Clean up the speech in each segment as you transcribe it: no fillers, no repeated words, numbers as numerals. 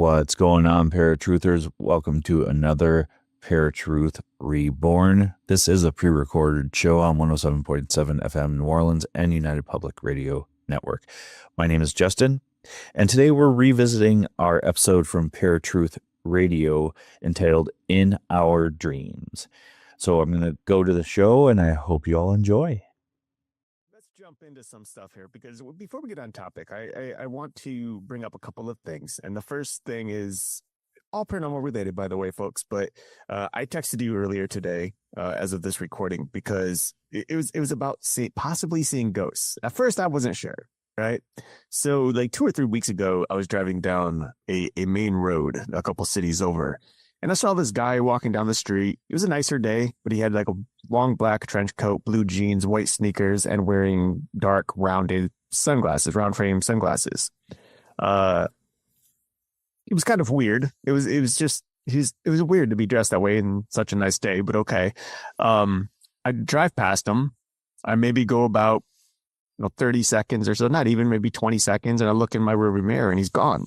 What's going on, ParaTruthers? Welcome to another ParaTruth Reborn. This is a pre-recorded show on 107.7 FM New Orleans and United Public Radio Network. My name is Justin, and today we're revisiting our episode from ParaTruth Radio entitled In Our Dreams. So I'm going to go to the show, and I hope you all enjoy. Let's jump into some stuff here, because before we get on topic, I want to bring up a couple of things. And the first thing is all paranormal related, by the way, folks. But I texted you earlier today, as of this recording, because it was about possibly seeing ghosts. At first, I wasn't sure, right? So like 2 or 3 weeks ago, I was driving down a main road a couple cities over. And I saw this guy walking down the street. It was a nicer day, but he had like a long black trench coat, blue jeans, white sneakers, and wearing dark rounded sunglasses, round frame sunglasses. It was kind of weird. It was weird to be dressed that way in such a nice day, but okay. I drive past him. I maybe go about 30 seconds or so, not even, maybe 20 seconds, and I look in my rearview mirror and he's gone.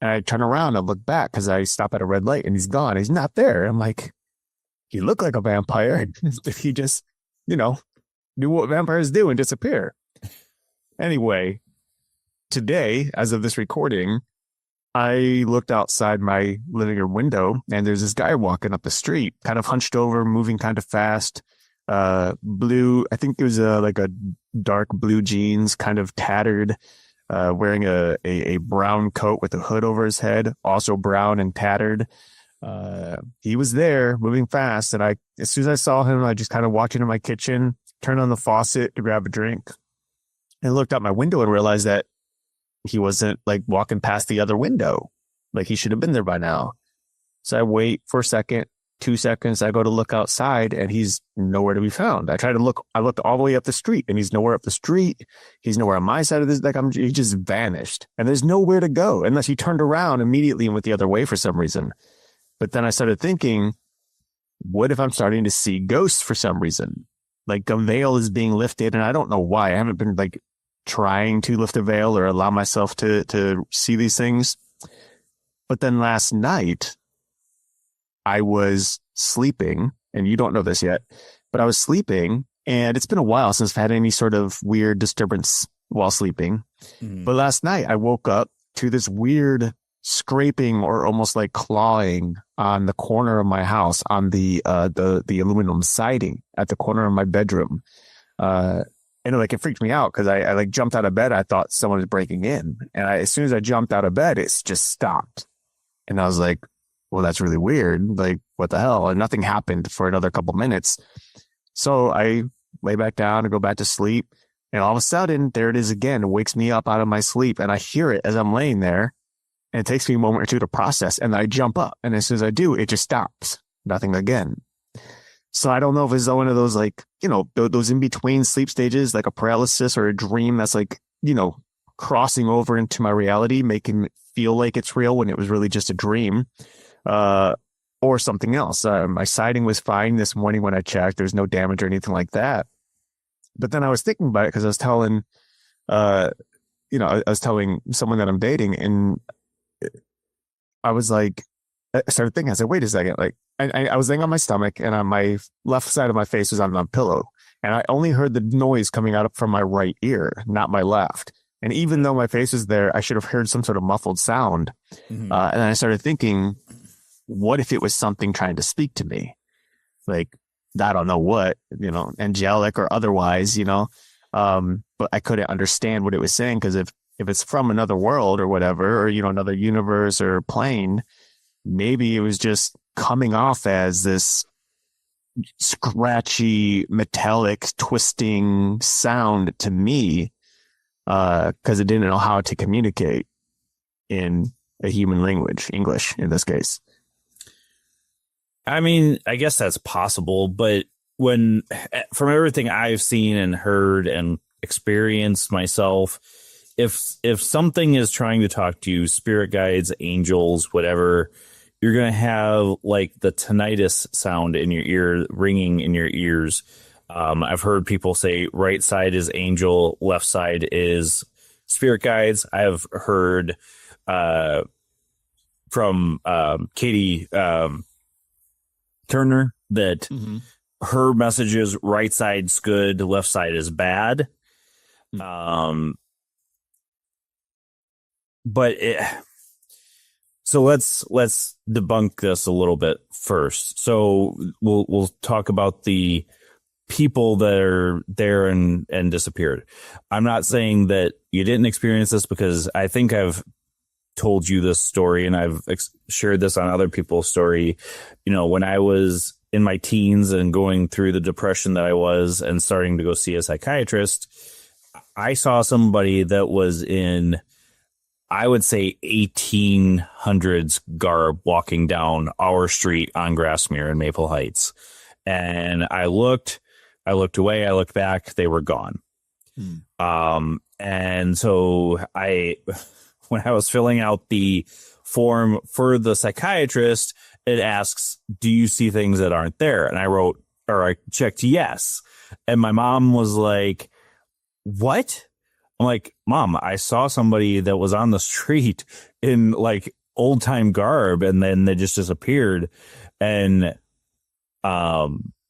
And I turn around and look back because I stop at a red light and he's gone. He's not there. I'm like, he looked like a vampire. He just, do what vampires do and disappear. Anyway, today, as of this recording, I looked outside my living room window and there's this guy walking up the street, kind of hunched over, moving kind of fast. Blue, I think it was like a dark blue jeans, kind of tattered. Wearing a brown coat with a hood over his head, also brown and tattered. He was there, moving fast, and as soon as I saw him, I just kind of walked into my kitchen, turned on the faucet to grab a drink, and looked out my window and realized that he wasn't like walking past the other window, like he should have been there by now. So I wait for a second, 2 seconds, I go to look outside and he's nowhere to be found. I looked all the way up the street and he's nowhere up the street. He's nowhere on my side of this. He just vanished and there's nowhere to go unless he turned around immediately and went the other way for some reason. But then I started thinking, what if I'm starting to see ghosts for some reason? Like a veil is being lifted and I don't know why. I haven't been like trying to lift a veil or allow myself to see these things. But then last night, I was sleeping, and you don't know this yet, but I was sleeping, and it's been a while since I've had any sort of weird disturbance while sleeping. Mm. But last night I woke up to this weird scraping or almost like clawing on the corner of my house on the aluminum siding at the corner of my bedroom. And it freaked me out because I like jumped out of bed. I thought someone was breaking in, and as soon as I jumped out of bed, it's just stopped. And I was like, well, that's really weird. Like, what the hell? And nothing happened for another couple minutes. So I lay back down and go back to sleep. And all of a sudden, there it is again. It wakes me up out of my sleep. And I hear it as I'm laying there. And it takes me a moment or two to process. And I jump up. And as soon as I do, it just stops. Nothing again. So I don't know if it's one of those, like, those in-between sleep stages, like a paralysis or a dream that's like, crossing over into my reality, making it feel like it's real when it was really just a dream. Or something else. My siding was fine this morning when I checked. There's no damage or anything like that. But then I was thinking about it because I was telling, I was telling someone that I'm dating, and I was like, I started thinking, I said, wait a second, like I was laying on my stomach and on my left side of my face was on my pillow, and I only heard the noise coming out from my right ear, not my left. And even though my face was there, I should have heard some sort of muffled sound. Mm-hmm. And then I started thinking, what if it was something trying to speak to me? Like, I don't know what, angelic or otherwise, but I couldn't understand what it was saying, because if it's from another world or whatever, or, another universe or plane, maybe it was just coming off as this scratchy, metallic, twisting sound to me, because it didn't know how to communicate in a human language, English in this case. I mean, I guess that's possible, but from everything I've seen and heard and experienced myself, if something is trying to talk to you, spirit guides, angels, whatever, you're going to have like the tinnitus sound in your ear, ringing in your ears. I've heard people say right side is angel, left side is spirit guides. I've heard from Katie Turner that her message is right side's good, left side is bad. But so let's debunk this a little bit first. So we'll talk about the people that are there and disappeared. I'm not saying that you didn't experience this, because I think I've told you this story and I've shared this on other people's story. You know, when I was in my teens and going through the depression that I was and starting to go see a psychiatrist, I saw somebody that was in, I would say, 1800s garb walking down our street on Grassmere in Maple Heights. And I looked away, I looked back, they were gone. And so when I was filling out the form for the psychiatrist, it asks, do you see things that aren't there? And I checked yes. And my mom was like, what? I'm like, Mom, I saw somebody that was on the street in like old time garb, and then they just disappeared. And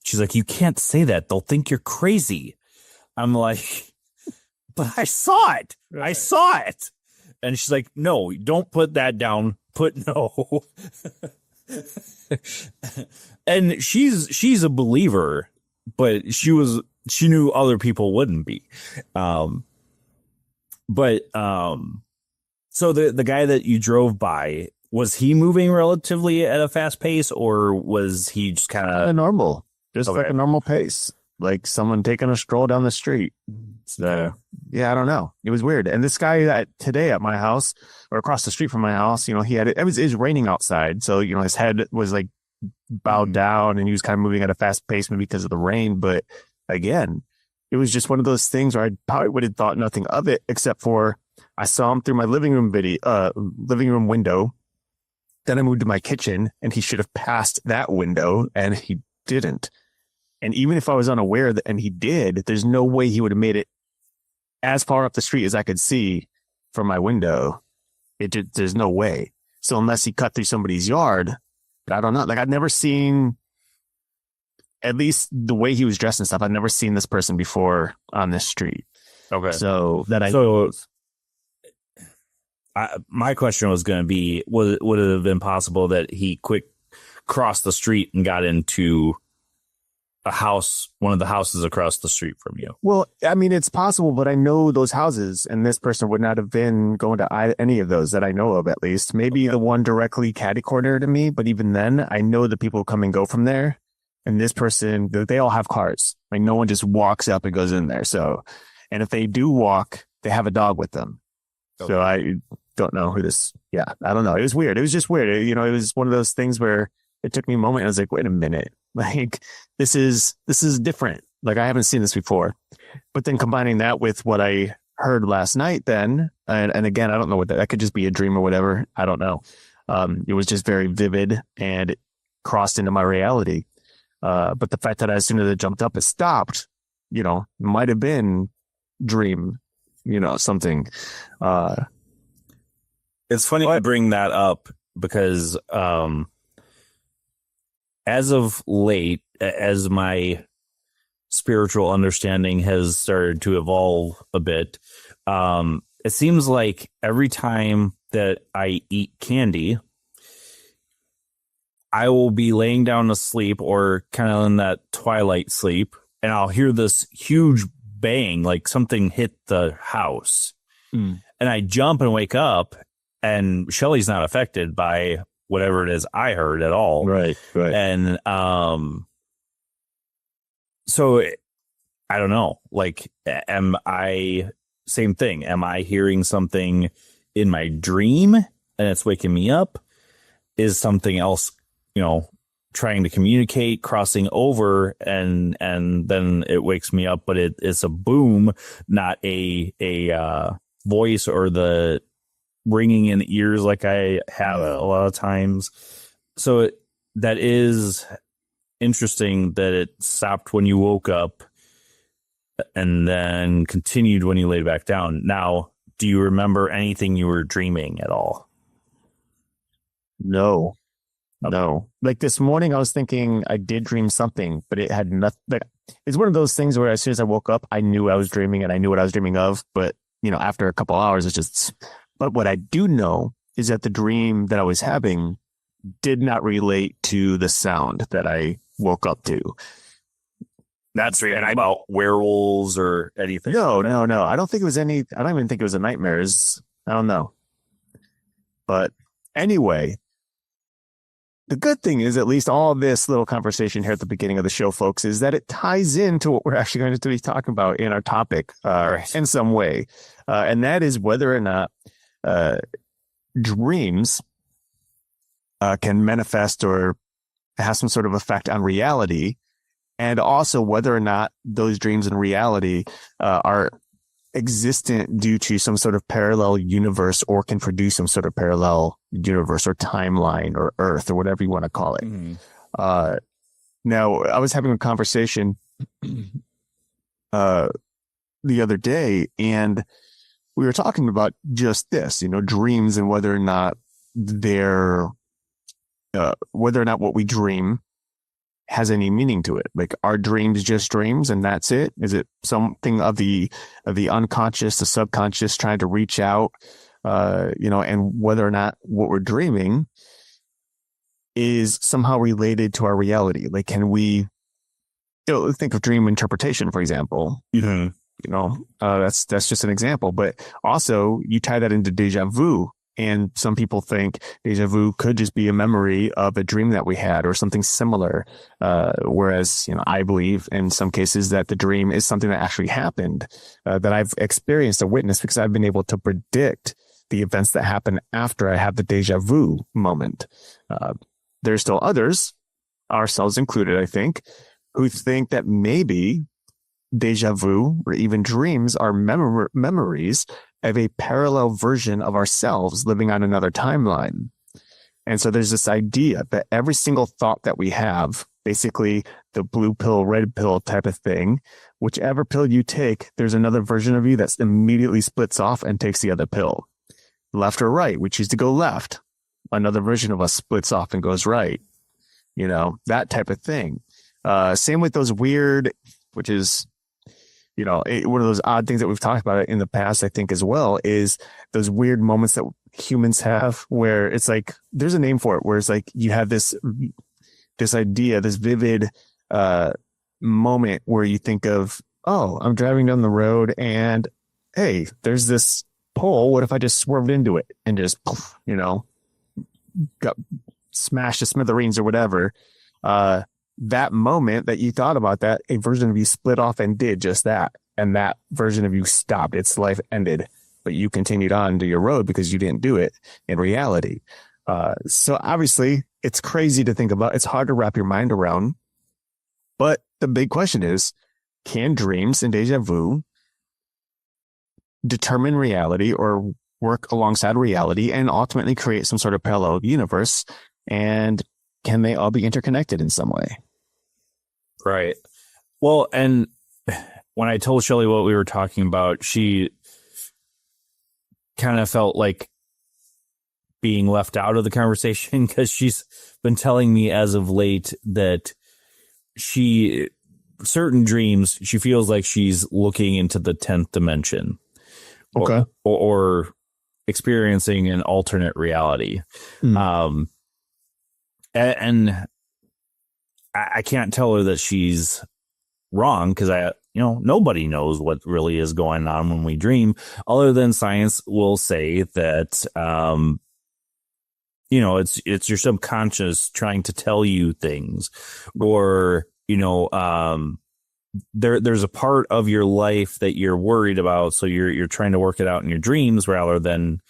she's like, you can't say that, they'll think you're crazy. I'm like, but I saw it. Right. I saw it. And she's like, no, don't put that down. Put no. And she's a believer, but she knew other people wouldn't be. So the guy that you drove by, was he moving relatively at a fast pace, or was he just kind of normal, like a normal pace, like someone taking a stroll down the street? So yeah, I don't know. It was weird. And this guy today at my house, or across the street from my house, you know, it was raining outside, so you know his head was like bowed down, and he was kind of moving at a fast pace, maybe because of the rain. But again, it was just one of those things where I probably would have thought nothing of it, except for I saw him through my living room window. Then I moved to my kitchen, and he should have passed that window, and he didn't. And even if I was unaware and he did, there's no way he would have made it as far up the street as I could see from my window. There's no way. So unless he cut through somebody's yard, but I don't know. Like, I'd never seen, at least the way he was dressed and stuff, I'd never seen this person before on this street. Okay. My question was going to be, would it have been possible that he crossed the street and got into a house, one of the houses across the street from you? Well, I mean, it's possible, but I know those houses, and this person would not have been going to any of those that I know of, at least. Maybe the one directly catty corner to me, but even then, I know the people come and go from there. And this person, they all have cars. Like, no one just walks up and goes in there. So, and if they do walk, they have a dog with them. Okay. So I don't know who this. Yeah, I don't know. It was weird. It was just weird. You know, it was one of those things where it took me a moment. I was like, wait a minute. Like, this is different. Like, I haven't seen this before. But then combining that with what I heard last night then, and again, I don't know what that could just be a dream or whatever. I don't know. It was just very vivid, and it crossed into my reality. But the fact that as soon as it jumped up, it stopped, you know, might have been dream, you know, something. It's funny to bring that up because as of late, as my spiritual understanding has started to evolve a bit, it seems like every time that I eat candy, I will be laying down to sleep or kind of in that twilight sleep, and I'll hear this huge bang, like something hit the house. And I jump and wake up, and Shelly's not affected by whatever it is I heard at all. Right. And so I don't know, like, same thing. Am I hearing something in my dream and it's waking me up? Is something else, you know, trying to communicate, crossing over, and then it wakes me up, but it's a boom, not a voice or the ringing in ears like I have a lot of times. So that is interesting that it stopped when you woke up and then continued when you laid back down. Now, do you remember anything you were dreaming at all? No, no. Like this morning, I was thinking I did dream something, but it had nothing. Like, it's one of those things where as soon as I woke up, I knew I was dreaming and I knew what I was dreaming of. But, after a couple hours, it's just, but what I do know is that the dream that I was having did not relate to the sound that I woke up to. That's right. About werewolves or anything. No. I don't think it was any, I don't even think it was a nightmares. I don't know. But anyway, the good thing is, at least all this little conversation here at the beginning of the show, folks, is that it ties into what we're actually going to be talking about in our topic in some way. And that is whether or not dreams can manifest or have some sort of effect on reality. And also whether or not those dreams in reality are existent due to some sort of parallel universe or can produce some sort of parallel universe or timeline or Earth or whatever you want to call it. Now, I was having a conversation the other day, and we were talking about just this, dreams and whether or not what we dream has any meaning to it. Like, are dreams just dreams and that's it? Is it something of the unconscious, the subconscious trying to reach out, and whether or not what we're dreaming is somehow related to our reality? Like, can we think of dream interpretation, for example? That's just an example, but also you tie that into deja vu. And some people think deja vu could just be a memory of a dream that we had or something similar. Whereas, I believe in some cases that the dream is something that actually happened, that I've experienced or witnessed because I've been able to predict the events that happen after I have the deja vu moment. There's still others, ourselves included, I think, who think that maybe deja vu or even dreams are memories of a parallel version of ourselves living on another timeline. And so there's this idea that every single thought that we have, basically the blue pill, red pill type of thing, whichever pill you take, there's another version of you that immediately splits off and takes the other pill. Left or right, we choose to go left. Another version of us splits off and goes right. That type of thing. Same with those weird, which is, one of those odd things that we've talked about in the past, I think, as well, is those weird moments that humans have where it's like, there's a name for it, where it's like you have this idea, this vivid moment where you think of, oh, I'm driving down the road and, hey, there's this pole. What if I just swerved into it and just, got smashed to smithereens or whatever? That moment that you thought about that, a version of you split off and did just that. And that version of you stopped. Its life ended, but you continued on to your road because you didn't do it in reality. So obviously it's crazy to think about. It's hard to wrap your mind around. But the big question is, can dreams and deja vu determine reality or work alongside reality and ultimately create some sort of parallel universe? And can they all be interconnected in some way? Right. Well, and when I told Shelly what we were talking about, she kind of felt like being left out of the conversation because she's been telling me as of late that certain dreams, she feels like she's looking into the 10th dimension. Okay. Or experiencing an alternate reality. And I can't tell her that she's wrong because nobody knows what really is going on when we dream, other than science will say that, it's your subconscious trying to tell you things, or, there's a part of your life that you're worried about. So you're trying to work it out in your dreams rather than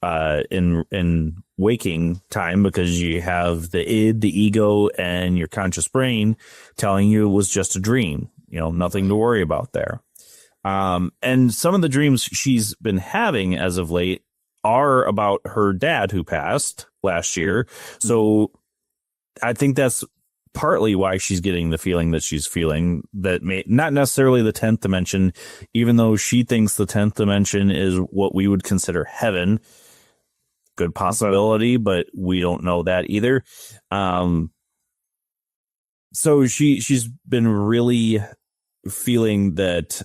in waking time, because you have the id, the ego, and your conscious brain telling you it was just a dream, nothing to worry about there. And some of the dreams she's been having as of late are about her dad who passed last year. So I think that's partly why she's getting the feeling that she's feeling, that may not necessarily the 10th dimension, even though she thinks the 10th dimension is what we would consider heaven. good possibility, but we don't know that either. So she's been really feeling that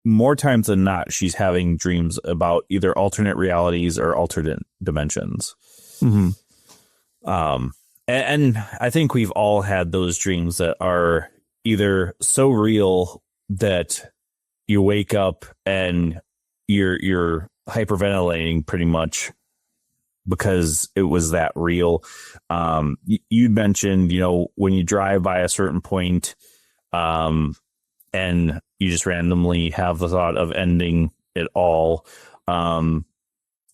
more times than not, she's having dreams about either alternate realities or alternate dimensions. And I think we've all had those dreams that are either so real that you wake up and you're hyperventilating pretty much because it was that real. You mentioned, when you drive by a certain point, and you just randomly have the thought of ending it all,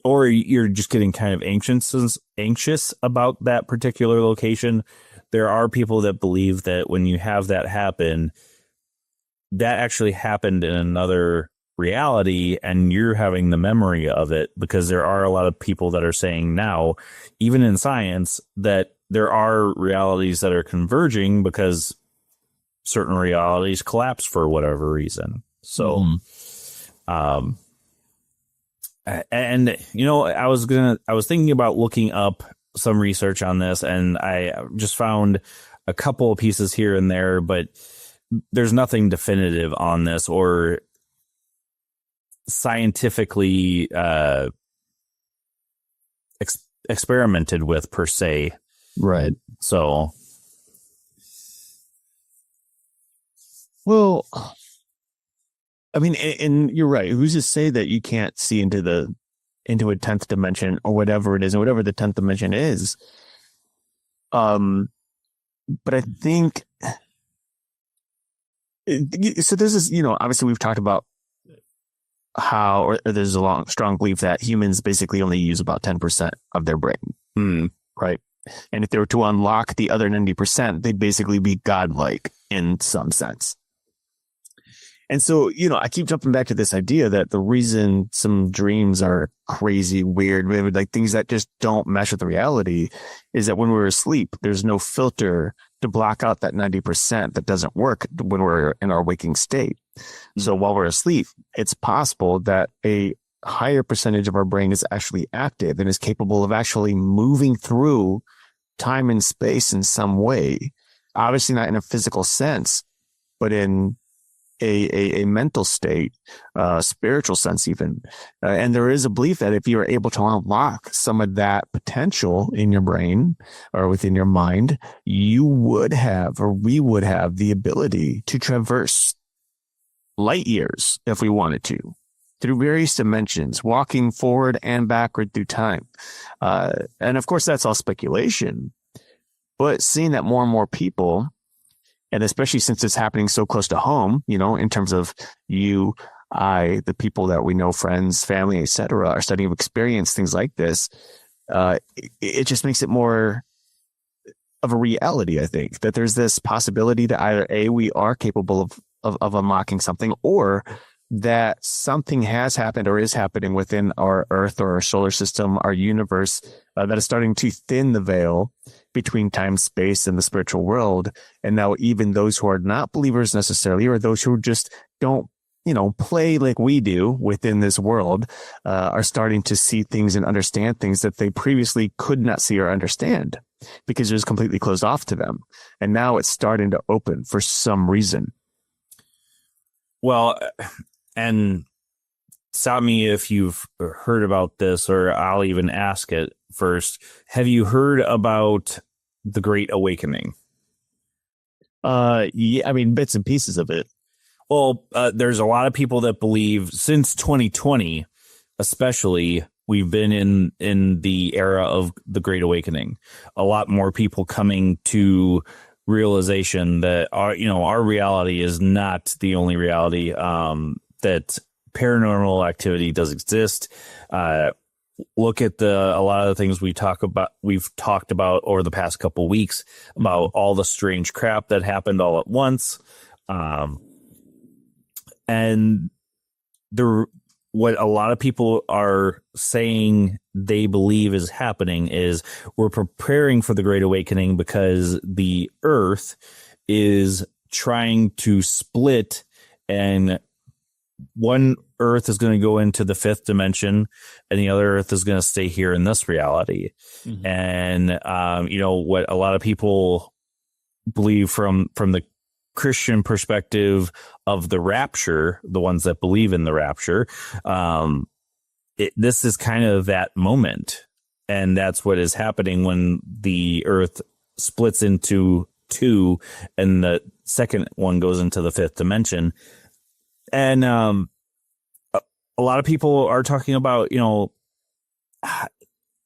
or you're just getting kind of anxious about that particular location. There are people that believe that when you have that happen, that actually happened in another reality and you're having the memory of it, because there are a lot of people that are saying now, even in science, that there are realities that are converging because certain realities collapse for whatever reason. So, and I was thinking about looking up some research on this, and I just found a couple of pieces here and there, but there's nothing definitive on this or scientifically experimented with per se. Right. So, well, I mean, and you're right. Who's to say that you can't see into a 10th dimension or whatever it is, or whatever the 10th dimension is? But I think so. There's this, obviously we've talked about how, or there's a strong belief that humans basically only use about 10% of their brain, right? And if they were to unlock the other 90%, they'd basically be godlike in some sense. And so, I keep jumping back to this idea that the reason some dreams are crazy, weird, maybe like things that just don't mesh with the reality, is that when we're asleep, there's no filter to block out that 90% that doesn't work when we're in our waking state. So while we're asleep, it's possible that a higher percentage of our brain is actually active and is capable of actually moving through time and space in some way. Obviously not in a physical sense, but in a mental state, spiritual sense even. And there is a belief that if you are able to unlock some of that potential in your brain or within your mind, you would have, or we would have, the ability to traverse light years if we wanted to, through various dimensions, walking forward and backward through time. And of course, that's all speculation, but seeing that more and more people, and especially since it's happening so close to home, in terms of you, I, the people that we know, friends, family, etc., are starting to experience things like this. It just makes it more of a reality, I think, that there's this possibility that either A, we are capable of unlocking something, or that something has happened or is happening within our Earth or our solar system, our universe, that is starting to thin the veil between time, space, and the spiritual world. And now even those who are not believers necessarily, or those who just don't, play like we do within this world, are starting to see things and understand things that they previously could not see or understand because it was completely closed off to them. And now it's starting to open for some reason. Well, and stop me if you've heard about this, or I'll even ask it first. Have you heard about the Great Awakening? Yeah, I mean, bits and pieces of it. Well, there's a lot of people that believe since 2020, especially, we've been in the era of the Great Awakening. A lot more people coming to realization that our reality is not the only reality, that paranormal activity does exist. Look at a lot of the things we've talked about over the past couple of weeks about all the strange crap that happened all at once. And what a lot of people are saying they believe is happening is we're preparing for the Great Awakening because the Earth is trying to split and one Earth is going to go into the fifth dimension, and the other Earth is going to stay here in this reality. Mhm. And what a lot of people believe from the Christian perspective of the rapture, the ones that believe in the rapture, this is kind of that moment, and that's what is happening when the Earth splits into two, and the second one goes into the fifth dimension. And a lot of people are talking about,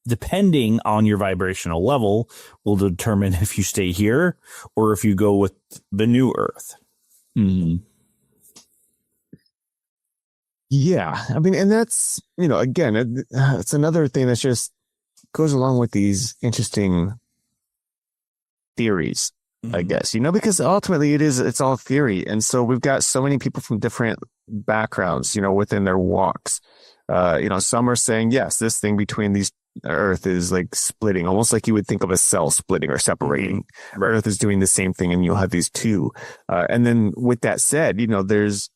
depending on your vibrational level, will determine if you stay here or if you go with the new Earth. Mm. Yeah, I mean, and that's, again, it's another thing that just goes along with these interesting theories, I guess, because ultimately it's all theory. And so we've got so many people from different backgrounds, within their walks. Some are saying, yes, this thing between these Earth is like splitting, almost like you would think of a cell splitting or separating. Earth is doing the same thing, and you'll have these two. And then with that said, there's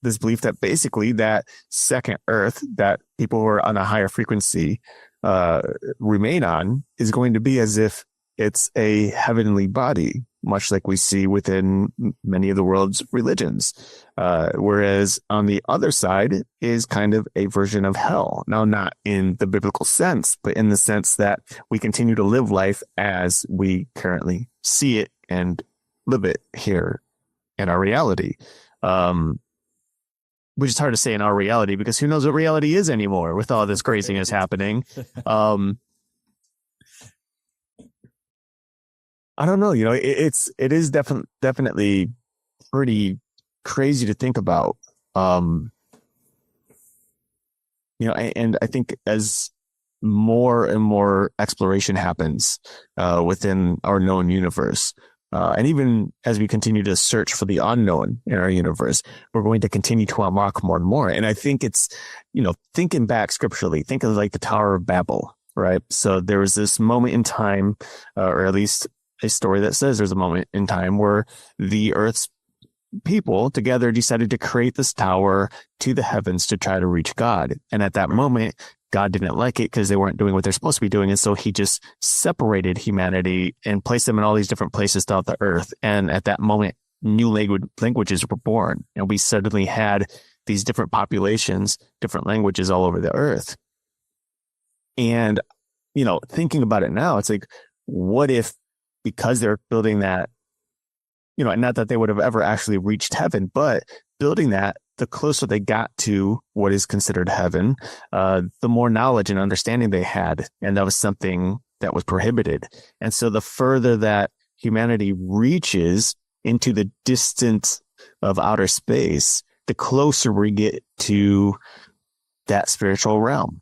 this belief that basically that second Earth that people who are on a higher frequency remain on is going to be as if it's a heavenly body, much like we see within many of the world's religions. Whereas on the other side is kind of a version of hell. Now, not in the biblical sense, but in the sense that we continue to live life as we currently see it and live it here in our reality. Which is hard to say in our reality, because who knows what reality is anymore with all this craziness happening. I don't know. It is definitely pretty crazy to think about. And I think as more and more exploration happens within our known universe, and even as we continue to search for the unknown in our universe, we're going to continue to unlock more and more. And I think it's, thinking back scripturally, think of like the Tower of Babel, right? So there was this moment in time, or at least a story that says there's a moment in time where the Earth's people together decided to create this tower to the heavens to try to reach God. And at that moment, God didn't like it because they weren't doing what they're supposed to be doing. And so he just separated humanity and placed them in all these different places throughout the earth. And at that moment, new languages were born. And we suddenly had these different populations, different languages all over the earth. And, thinking about it now, it's like, what if, because they're building that, and not that they would have ever actually reached heaven, but building that, the closer they got to what is considered heaven, the more knowledge and understanding they had. And that was something that was prohibited. And so the further that humanity reaches into the distance of outer space, the closer we get to that spiritual realm,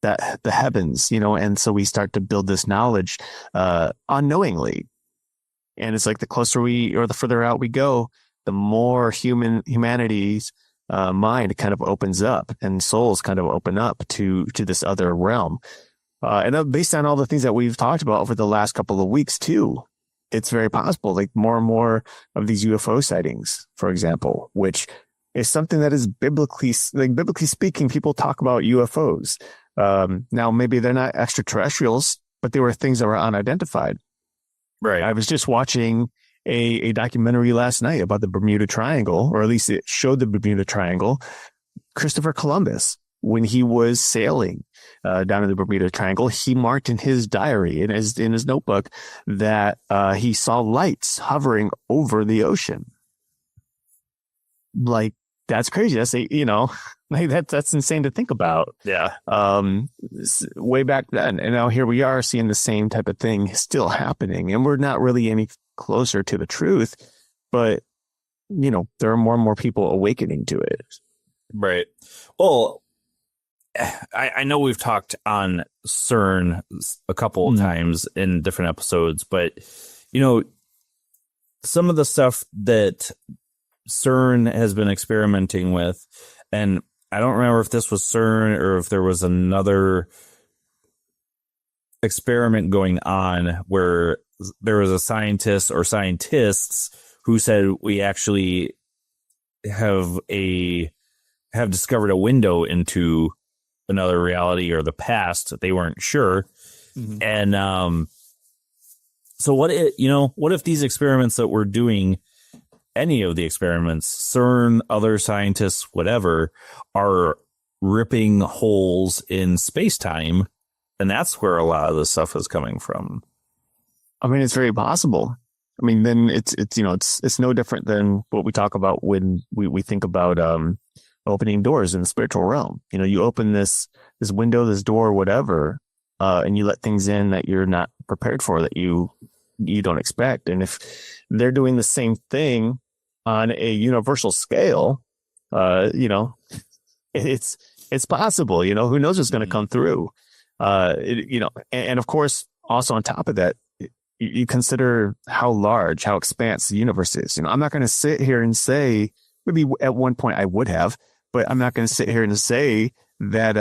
that the heavens, and so we start to build this knowledge unknowingly. And it's like the closer or the further out we go, the more humanity's mind kind of opens up, and souls kind of open up to this other realm. And based on all the things that we've talked about over the last couple of weeks too, it's very possible, like more and more of these UFO sightings, for example, which is something that is biblically speaking, people talk about UFOs. Now, maybe they're not extraterrestrials, but they were things that were unidentified. Right. I was just watching a documentary last night about the Bermuda Triangle, or at least it showed the Bermuda Triangle. Christopher Columbus, when he was sailing down in the Bermuda Triangle, he marked in his diary, in his notebook, that he saw lights hovering over the ocean. Like, that's crazy. That's insane to think about. Yeah. Way back then. And now here we are seeing the same type of thing still happening. And we're not really any closer to the truth, but there are more and more people awakening to it. Right. Well, I know we've talked on CERN a couple of times in different episodes, but some of the stuff that CERN has been experimenting with, and I don't remember if this was CERN or if there was another experiment going on where there was a scientist or scientists who said we actually have a have discovered a window into another reality or the past that they weren't sure. Mhm. And so what if these experiments that we're doing, any of the experiments, CERN, other scientists, whatever, are ripping holes in space-time, and that's where a lot of this stuff is coming from. I mean, it's very possible. I mean, then it's no different than what we talk about when we think about opening doors in the spiritual realm. You open this window, this door, whatever, and you let things in that you're not prepared for, that you don't expect. And if they're doing the same thing on a universal scale, it's possible. Who knows what's going to come through? And of course, also on top of that, you consider how large, how expansive the universe is. I'm not going to sit here and say, maybe at one point I would have, but I'm not going to sit here and say that,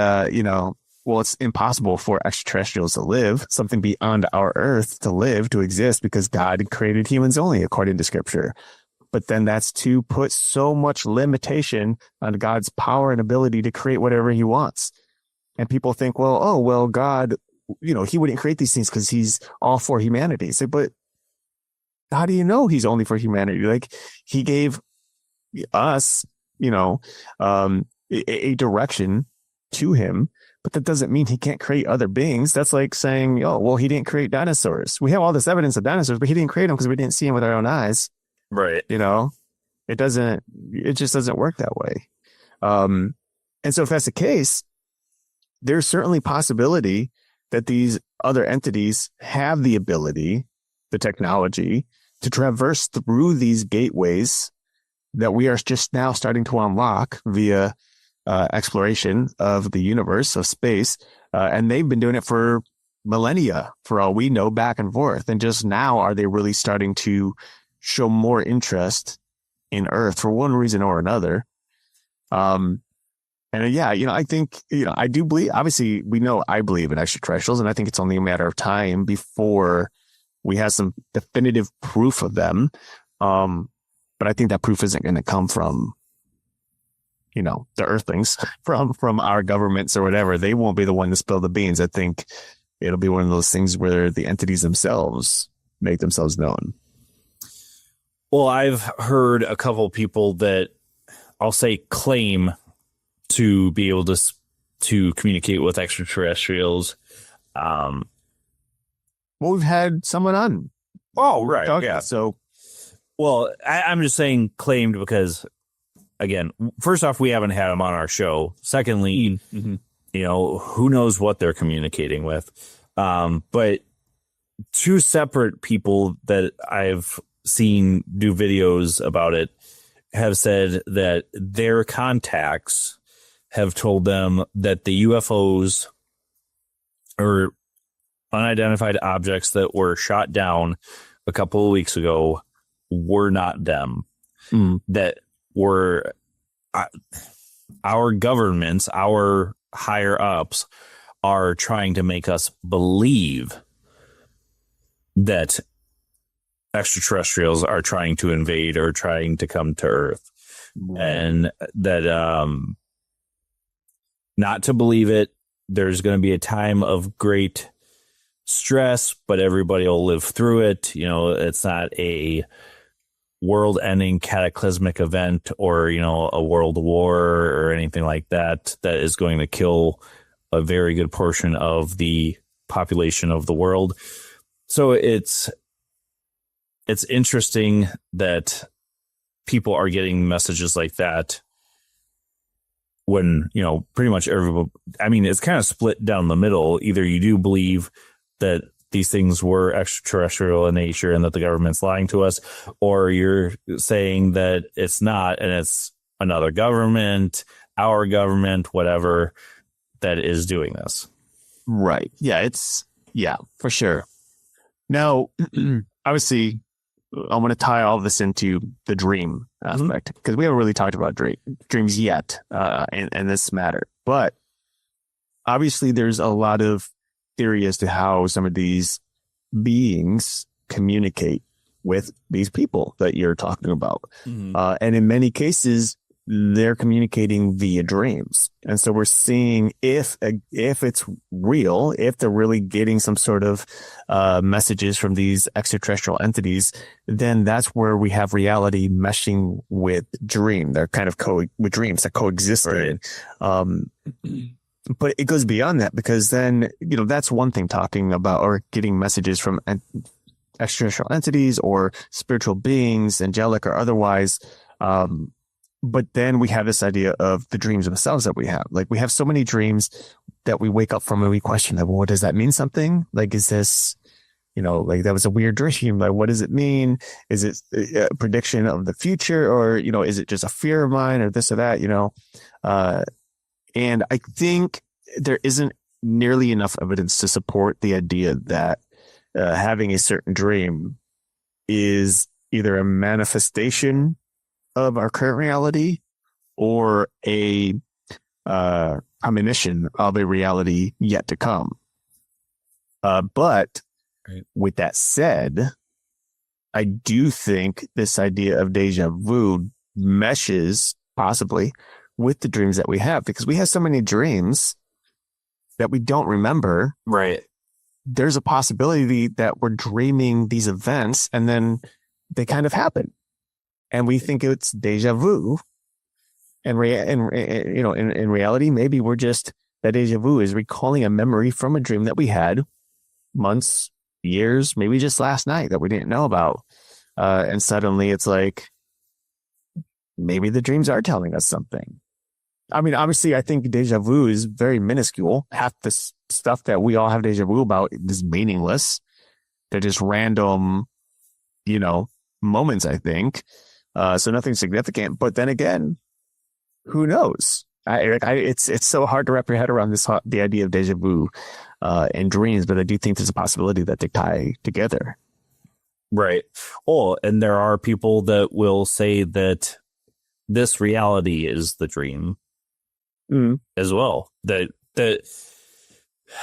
well, it's impossible for extraterrestrials to live, something beyond our Earth to live, to exist, because God created humans only, according to Scripture. But then that's to put so much limitation on God's power and ability to create whatever he wants. And people think, well, God, he wouldn't create these things because he's all for humanity. So, but how do you know he's only for humanity? Like, he gave us, a direction to him, but that doesn't mean he can't create other beings. That's like saying, oh, well, he didn't create dinosaurs. We have all this evidence of dinosaurs, but he didn't create them because we didn't see them with our own eyes. Right. It just doesn't work that way. And so if that's the case, there's certainly possibility that these other entities have the ability, the technology, to traverse through these gateways that we are just now starting to unlock via exploration of the universe, of space. And they've been doing it for millennia, for all we know, back and forth. And just now are they really starting to show more interest in Earth for one reason or another. I think, I do believe, obviously I believe in extraterrestrials, and I think it's only a matter of time before we have some definitive proof of them. But I think that proof isn't going to come from, the Earthlings, from our governments or whatever. They won't be the one to spill the beans. I think it'll be one of those things where the entities themselves make themselves known. Well, I've heard a couple of people that I'll say claim to be able to communicate with extraterrestrials. Well, we've had someone on. Oh, right. Okay, yeah. So, well, I'm just saying claimed because, again, first off, we haven't had them on our show. Secondly, who knows what they're communicating with. But two separate people that I've seen do videos about it have said that their contacts have told them that the UFOs or unidentified objects that were shot down a couple of weeks ago were not them. That were our governments, our higher ups are trying to make us believe that extraterrestrials are trying to invade or trying to come to Earth. Right. And that not to believe it, there's going to be a time of great stress, but everybody will live through it. It's not a world-ending cataclysmic event or, a world war or anything like that is going to kill a very good portion of the population of the world. So it's interesting that people are getting messages like that when, pretty much everybody, it's kind of split down the middle. Either you do believe that these things were extraterrestrial in nature and that the government's lying to us, or you're saying that it's not and it's another government, our government, whatever, that is doing this. Right. Yeah, for sure. Now, obviously, I want to tie all this into the dream aspect because we haven't really talked about dreams yet in this matter. But obviously, there's a lot of theory as to how some of these beings communicate with these people that you're talking about. And in many cases, they're communicating via dreams. And so we're seeing if it's real, if they're really getting some sort of messages from these extraterrestrial entities, then that's where we have reality meshing with dream. They're kind of with dreams that coexisted. Right. But it goes beyond that, because then, that's one thing, talking about or getting messages from extraterrestrial entities or spiritual beings, angelic or otherwise. But then we have this idea of the dreams themselves that we have. Like, we have so many dreams that we wake up from and we question, like, well, does that mean something? Like, is this, like, that was a weird dream. Like, what does it mean? Is it a prediction of the future, or, is it just a fear of mine, or this or that, and I think there isn't nearly enough evidence to support the idea that having a certain dream is either a manifestation of our current reality or a premonition of a reality yet to come. But right. With that said, I do think this idea of deja vu meshes possibly with the dreams that we have, because we have so many dreams that we don't remember. Right. There's a possibility that we're dreaming these events and then they kind of happen, and we think it's deja vu. And in reality, maybe we're just, that deja vu is recalling a memory from a dream that we had months, years, maybe just last night that we didn't know about. And suddenly it's like, maybe the dreams are telling us something. I mean, obviously, I think deja vu is very minuscule. Half the stuff that we all have deja vu about is meaningless. They're just random, moments, I think. So nothing significant. But then again, who knows? It's so hard to wrap your head around the idea of deja vu and dreams, but I do think there's a possibility that they tie together. Right. Oh, and there are people that will say that this reality is the dream as well. That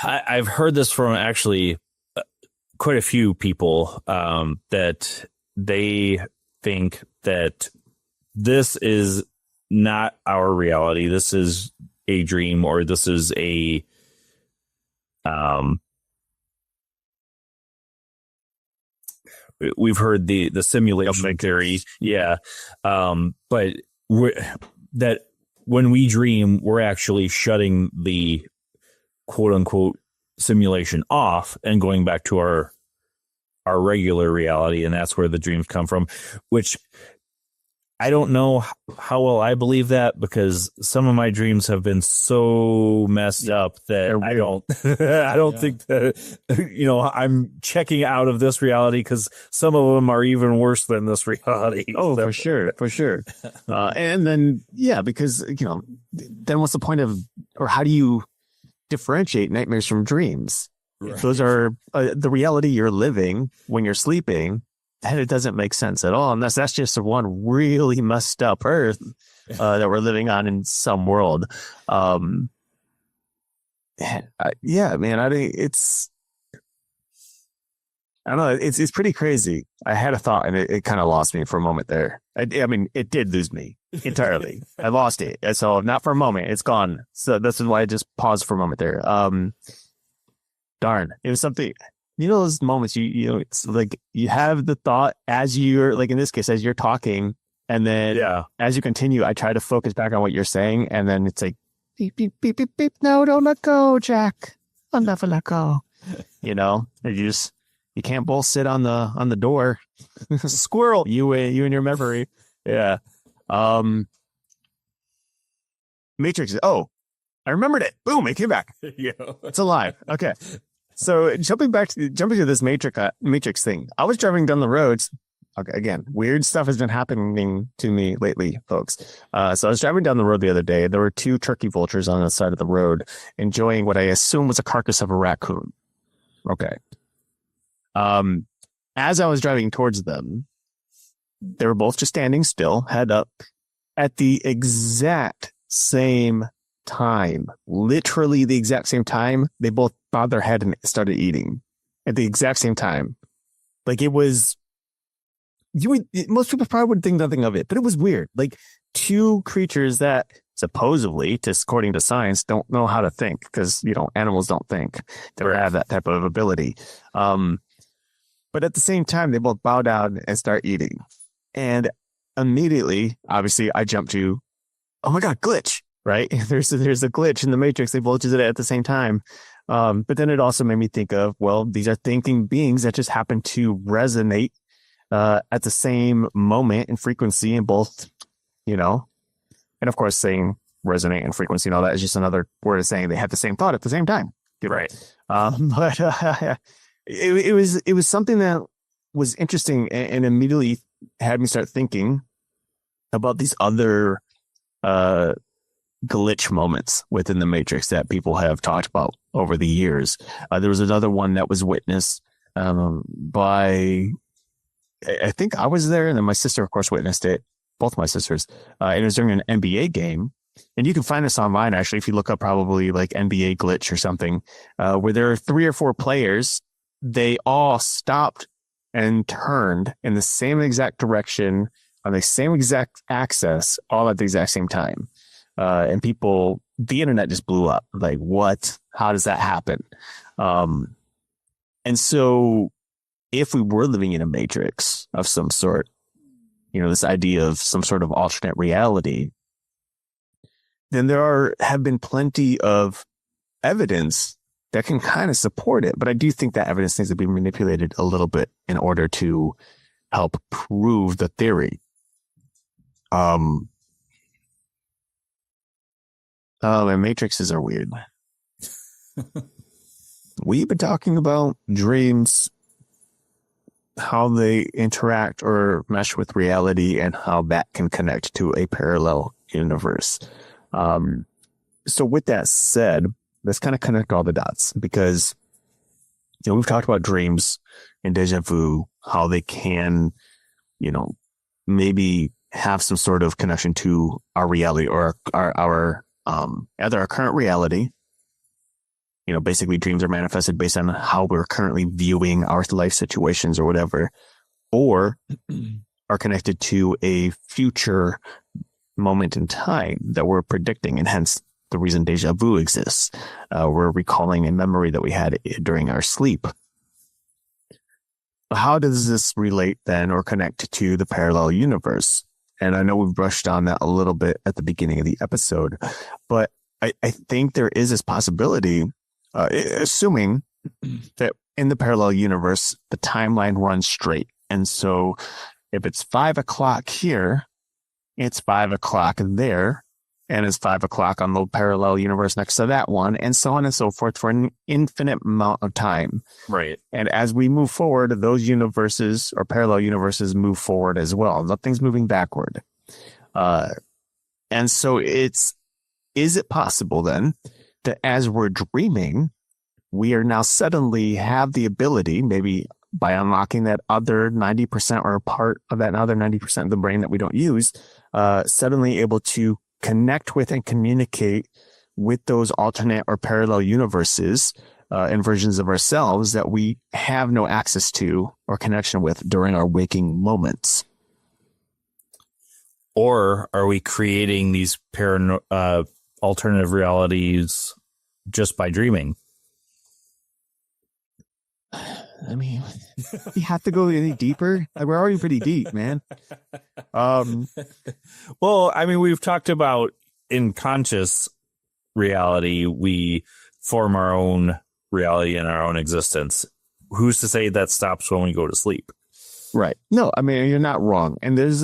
I've heard this from actually quite a few people that they think that this is not our reality. This is a dream, or this is a we've heard the simulation theory. Yeah. But that when we dream, we're actually shutting the quote unquote simulation off and going back to our regular reality. And that's where the dreams come from, which I don't know how well I believe that, because some of my dreams have been so messed up that I don't think that, I'm checking out of this reality, because some of them are even worse than this reality. Oh, so. For sure. And then, because, then what's the point of, or how do you differentiate nightmares from dreams? Right. If those are the reality you're living when you're sleeping, then it doesn't make sense at all, unless that's just one really messed up earth that we're living on in some world. Man, I think I don't know. It's pretty crazy. I had a thought and it kind of lost me for a moment there. I mean, it did lose me entirely. I lost it. So not for a moment, it's gone. So this is why I just paused for a moment there. Darn, it was something. Those moments it's like you have the thought as you're, like in this case, as you're talking, and then as you continue, I try to focus back on what you're saying, and then it's like beep beep beep beep beep. No, don't let go, Jack. I'll never let go. You can't both sit on the door. Squirrel, you and your memory. Yeah. Matrix. Oh, I remembered it. Boom! It came back. Yeah, it's alive. Okay. So jumping to this Matrix thing, I was driving down the roads. Okay, again, weird stuff has been happening to me lately, folks. So I was driving down the road the other day. There were two turkey vultures on the side of the road, enjoying what I assume was a carcass of a raccoon. Okay. As I was driving towards them, they were both just standing still, head up, at the exact same time, literally the exact same time. They both bowed their head and started eating at the exact same time. Like, it was most people probably would think nothing of it, but it was weird. Like two creatures that supposedly, according to science, don't know how to think because, animals don't think. They don't have that type of ability. But at the same time, they both bow down and start eating. And immediately, obviously, I jump to, oh my God, glitch, right? There's a glitch in the Matrix. They both did it at the same time. But then it also made me think of, well, these are thinking beings that just happen to resonate at the same moment and frequency in both, and of course, saying resonate and frequency and all that is just another word of saying they had the same thought at the same time. Right. But it was something that was interesting and immediately had me start thinking about these other glitch moments within the Matrix that people have talked about over the years. There was another one that was witnessed by, I think I was there, and then my sister, of course, witnessed it. Both my sisters. And it was during an NBA game. And you can find this online, actually, if you look up probably like NBA glitch or something, where there are 3 or 4 players. They all stopped and turned in the same exact direction on the same exact axis, all at the exact same time. And the internet just blew up. Like, what? How does that happen? And so if we were living in a matrix of some sort, this idea of some sort of alternate reality, then there have been plenty of evidence that can kind of support it. But I do think that evidence needs to be manipulated a little bit in order to help prove the theory. And matrices are weird. We've been talking about dreams, how they interact or mesh with reality, and how that can connect to a parallel universe. So with that said, let's kind of connect all the dots, because we've talked about dreams and deja vu, how they can, maybe have some sort of connection to our reality or our either our current reality. Basically dreams are manifested based on how we're currently viewing our life situations or whatever, or are connected to a future moment in time that we're predicting, and hence the reason deja vu exists. We're recalling a memory that we had during our sleep. How does this relate then or connect to the parallel universe? And I know we've brushed on that a little bit at the beginning of the episode, but I think there is this possibility, assuming that in the parallel universe, the timeline runs straight. And so if it's 5 o'clock here, it's 5 o'clock there, and it's 5 o'clock on the parallel universe next to that one, and so on and so forth for an infinite amount of time. Right. And as we move forward, those universes or parallel universes move forward as well. Nothing's moving backward. And so is it possible then that as we're dreaming, we are now suddenly have the ability, maybe by unlocking that other 90% or a part of that other 90% of the brain that we don't use, suddenly able to connect with and communicate with those alternate or parallel universes and versions of ourselves that we have no access to or connection with during our waking moments? Or are we creating these alternative realities just by dreaming? I mean, you have to go any deeper. We're already pretty deep, man. Well, I mean, we've talked about in conscious reality, we form our own reality and our own existence. Who's to say that stops when we go to sleep? Right. No, I mean, you're not wrong. And there's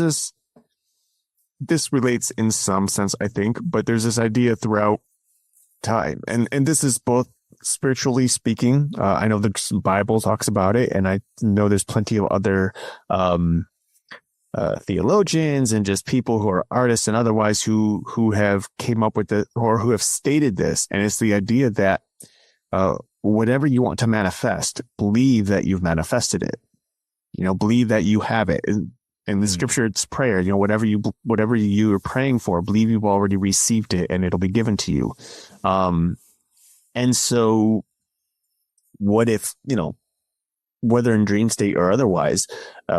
this relates in some sense, I think, but there's this idea throughout time. And this is both spiritually speaking. I know the Bible talks about it, and I know there's plenty of other theologians and just people who are artists and otherwise who have came up with it or who have stated this. And it's the idea that whatever you want to manifest, believe that you've manifested it. Believe that you have it. In the scripture, it's prayer. Whatever you are praying for, believe you've already received it, and it'll be given to you. And so what if, whether in dream state or otherwise,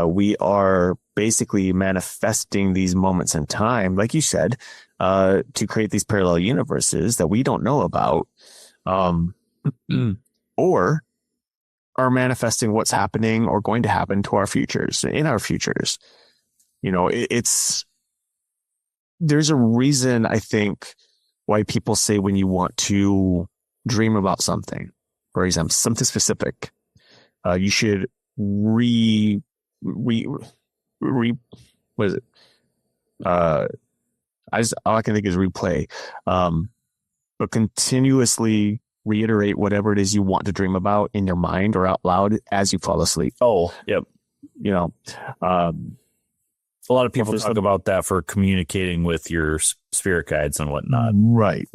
we are basically manifesting these moments in time, like you said, to create these parallel universes that we don't know about, or are manifesting what's happening or going to happen to our futures, in our futures. You know, there's a reason, I think, why people say when you want to dream about something, for example, something specific, you should what is it? All I can think is replay, but continuously reiterate whatever it is you want to dream about in your mind or out loud as you fall asleep. Oh, yep. You know, a lot of people talk about that for communicating with your spirit guides and whatnot. Right.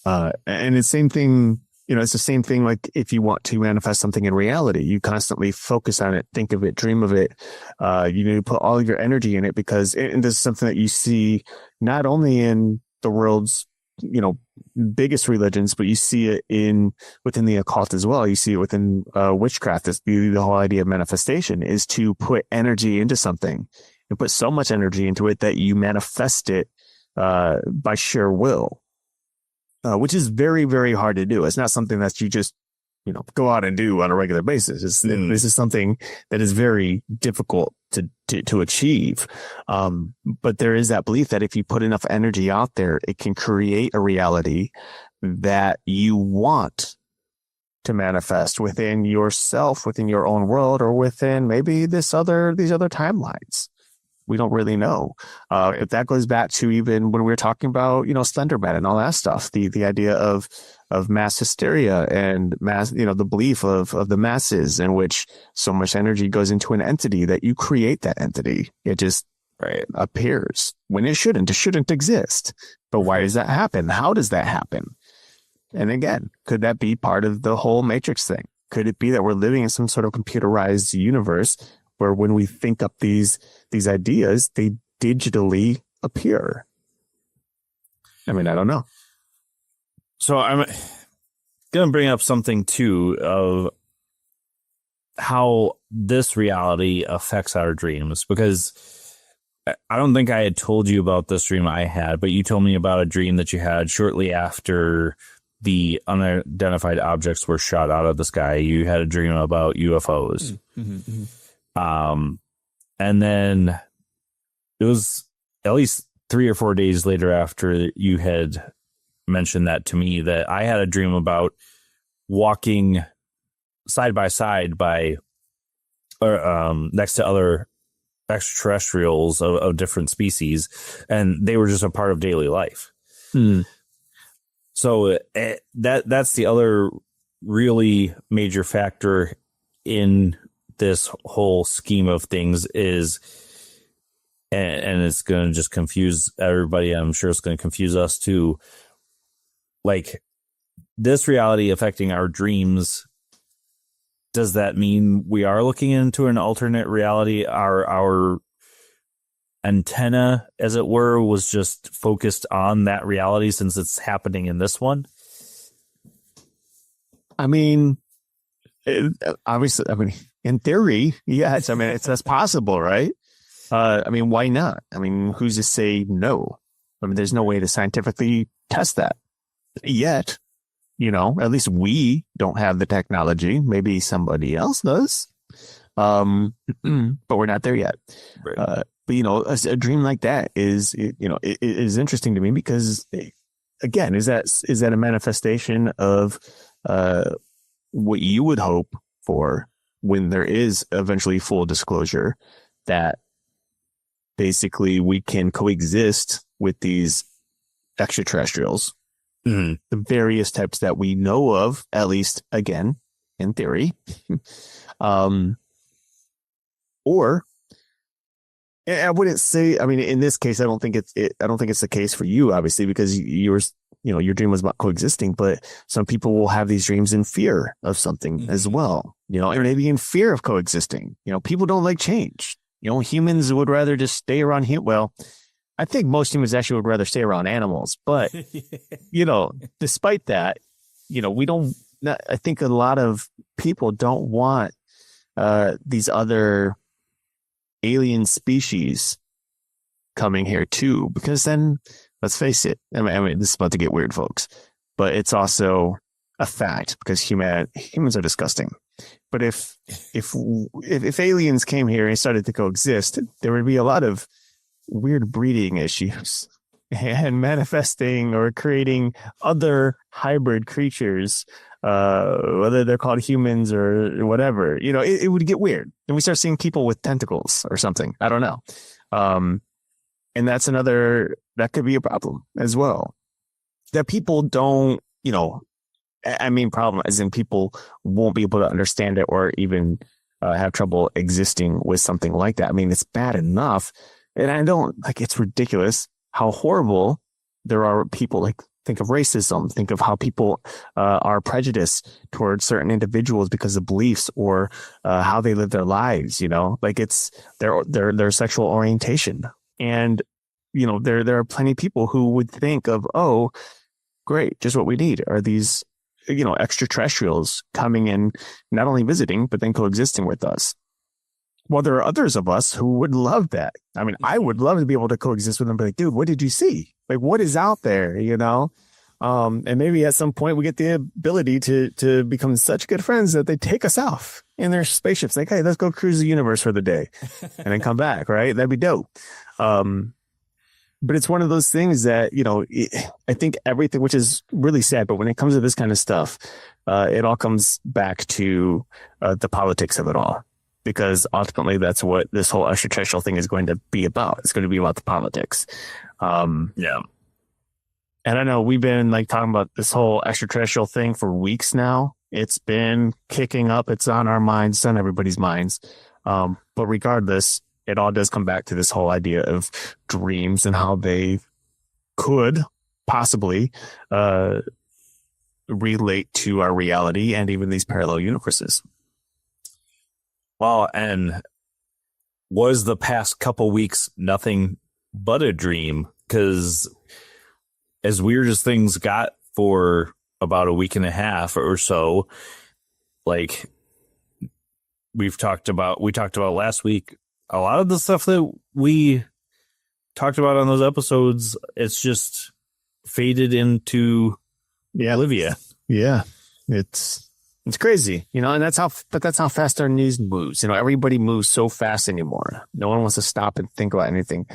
And it's the same thing, you know, it's the same thing like if you want to manifest something in reality, you constantly focus on it, think of it, dream of it. You need to put all of your energy in it because this is something that you see not only in the world's, you know, biggest religions, but you see it within the occult as well. You see it within witchcraft. The whole idea of manifestation is to put energy into something and put so much energy into it that you manifest it by sheer will, which is very, very hard to do. It's not something that you just, you know, go out and do on a regular basis. This is something that is very difficult to achieve. But there is that belief that if you put enough energy out there, it can create a reality that you want to manifest within yourself, within your own world, or within maybe these other timelines. We don't really know. But that goes back to even when we were talking about, you know, Slenderman and all that stuff, the idea of mass hysteria and mass, you know, the belief of the masses in which so much energy goes into an entity that you create that entity. It just appears when it shouldn't exist. But why does that happen? How does that happen? And again, could that be part of the whole Matrix thing? Could it be that we're living in some sort of computerized universe where when we think up these ideas, they digitally appear? I mean, I don't know. So I'm going to bring up something too of how this reality affects our dreams, because I don't think I had told you about this dream I had, but you told me about a dream that you had shortly after the unidentified objects were shot out of the sky. You had a dream about UFOs. Mm-hmm. And then it was at least 3 or 4 days later after you had mentioned that to me that I had a dream about walking side by side next to other extraterrestrials of different species, and they were just a part of daily life. So that's the other really major factor in this whole scheme of things is, and it's going to just confuse everybody. I'm sure it's going to confuse us too. Like, this reality affecting our dreams, does that mean we are looking into an alternate reality? Our antenna, as it were, was just focused on that reality since it's happening in this one? I mean, obviously, I mean, in theory, yes. I mean, that's possible, right? I mean, why not? I mean, who's to say no? I mean, there's no way to scientifically test that yet. You know, at least we don't have the technology. Maybe somebody else does. But we're not there yet. Right. But, you know, a dream like that is, you know, it is interesting to me because, again, is that a manifestation of what you would hope for when there is eventually full disclosure that basically we can coexist with these extraterrestrials, the various types that we know of, at least, again, in theory, or I wouldn't say, I mean, in this case, I don't think it's the case for you, obviously, because your dream was about coexisting, but some people will have these dreams in fear of something as well, you know, or maybe in fear of coexisting. You know, people don't like change. You know, humans would rather just stay around here. Well, I think most humans actually would rather stay around animals, but, you know, despite that, you know, I think a lot of people don't want these other alien species coming here too, because then let's face it. I mean, this is about to get weird, folks, but it's also a fact because humans are disgusting. But if aliens came here and started to coexist, there would be a lot of weird breeding issues and manifesting or creating other hybrid creatures, whether they're called humans or whatever. You know, it would get weird. And we start seeing people with tentacles or something. I don't know. And that could be a problem as well. That people don't, you know, I mean, problem as in people won't be able to understand it or even have trouble existing with something like that. I mean, it's bad enough. And I don't like, it's ridiculous how horrible there are people like, think of racism, think of how people are prejudiced towards certain individuals because of beliefs or how they live their lives, you know, like it's their sexual orientation. And, you know, there are plenty of people who would think of, oh, great, just what we need are these, you know, extraterrestrials coming in, not only visiting, but then coexisting with us. Well, there are others of us who would love that. I mean, I would love to be able to coexist with them, but like, dude, what did you see? Like, what is out there, you know? And maybe at some point we get the ability to become such good friends that they take us off in their spaceships. Like, hey, let's go cruise the universe for the day and then come back, right? That'd be dope. But it's one of those things that, you know, I think everything, which is really sad, but when it comes to this kind of stuff, it all comes back to the politics of it all. Because ultimately, that's what this whole extraterrestrial thing is going to be about. It's going to be about the politics. Yeah. And I know we've been like talking about this whole extraterrestrial thing for weeks now. It's been kicking up. It's on our minds, it's on everybody's minds. But regardless, it all does come back to this whole idea of dreams and how they could possibly relate to our reality and even these parallel universes. Well, and was the past couple weeks nothing but a dream? Because as weird as things got for about a week and a half or so, like we talked about last week, a lot of the stuff that we talked about on those episodes, it's just faded into Olivia. Yeah, it's crazy, you know, and that's how fast our news moves. You know, everybody moves so fast anymore. No one wants to stop and think about anything.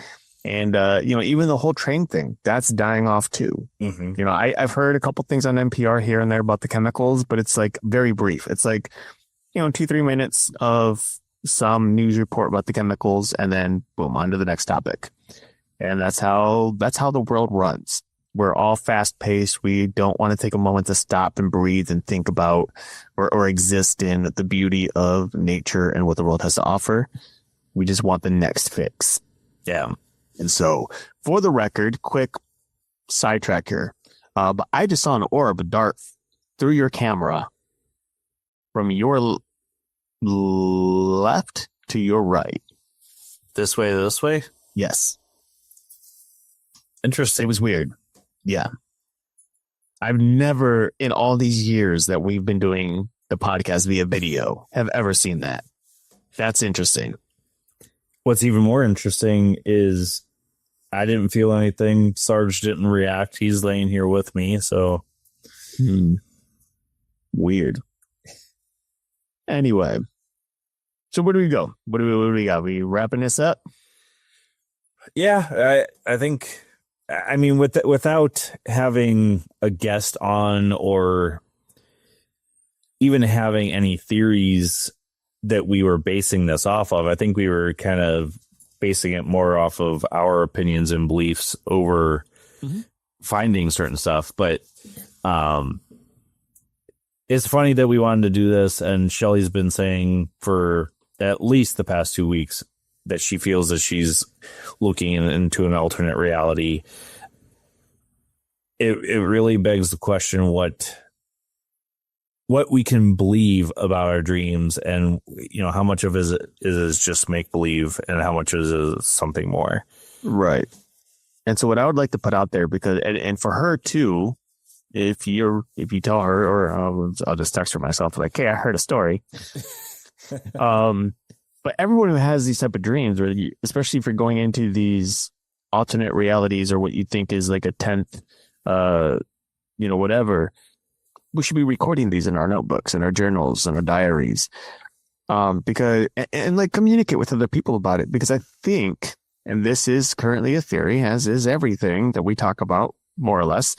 And, you know, even the whole train thing, that's dying off too. Mm-hmm. You know, I've heard a couple things on NPR here and there about the chemicals, but it's like very brief. It's like, you know, 2-3 minutes of some news report about the chemicals and then boom, on to the next topic. And that's how the world runs. We're all fast paced. We don't want to take a moment to stop and breathe and think about or exist in the beauty of nature and what the world has to offer. We just want the next fix. Yeah. And so for the record, quick sidetrack here. But I just saw an orb dart through your camera from your left to your right. This way? Yes. Interesting. It was weird. Yeah. I've never, in all these years that we've been doing the podcast via video, have ever seen that. That's interesting. What's even more interesting is I didn't feel anything. Sarge didn't react. He's laying here with me. So weird. Anyway, so where do we go? What do we got? We wrapping this up? Yeah, I think. I mean, without having a guest on or even having any theories that we were basing this off of, I think we were kind of basing it more off of our opinions and beliefs over finding certain stuff. But it's funny that we wanted to do this, and Shelly's been saying for at least the past 2 weeks that she feels that she's looking into an alternate reality. It really begs the question what we can believe about our dreams, and you know how much of it is just make believe, and how much is something more. Right. And so what I would like to put out there, because and for her too, if you tell her, or I'll just text her myself like, hey, I heard a story. Um, but everyone who has these type of dreams, or especially if you're going into these alternate realities or what you think is like a 10th, uh, whatever, we should be recording these in our notebooks and our journals and our diaries. Because and like communicate with other people about it, because I think, and this is currently a theory, as is everything that we talk about, more or less.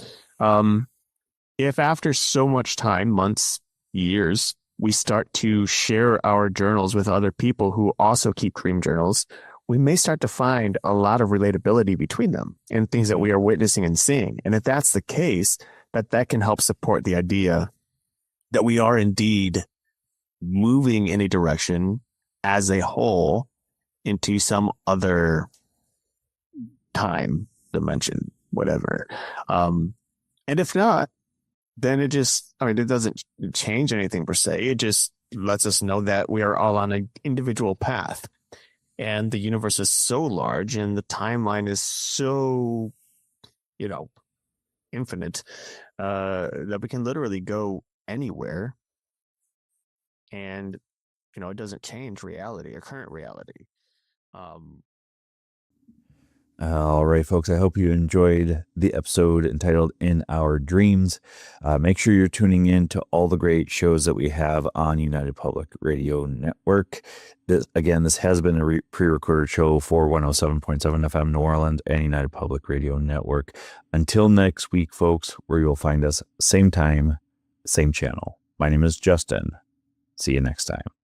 If after so much time, months, years, we start to share our journals with other people who also keep dream journals, we may start to find a lot of relatability between them and things that we are witnessing and seeing. And if that's the case, that can help support the idea that we are indeed moving in a direction as a whole into some other time dimension, whatever. And if not, then it doesn't change anything per se. It just lets us know that we are all on an individual path. And the universe is so large and the timeline is so, infinite, that we can literally go anywhere. And, it doesn't change reality or current reality. All right, folks, I hope you enjoyed the episode entitled In Our Dreams. Make sure you're tuning in to all the great shows that we have on United Public Radio Network. This has been a pre-recorded show for 107.7 FM New Orleans and United Public Radio Network. Until next week, folks, where you'll find us same time, same channel. My name is Justin. See you next time.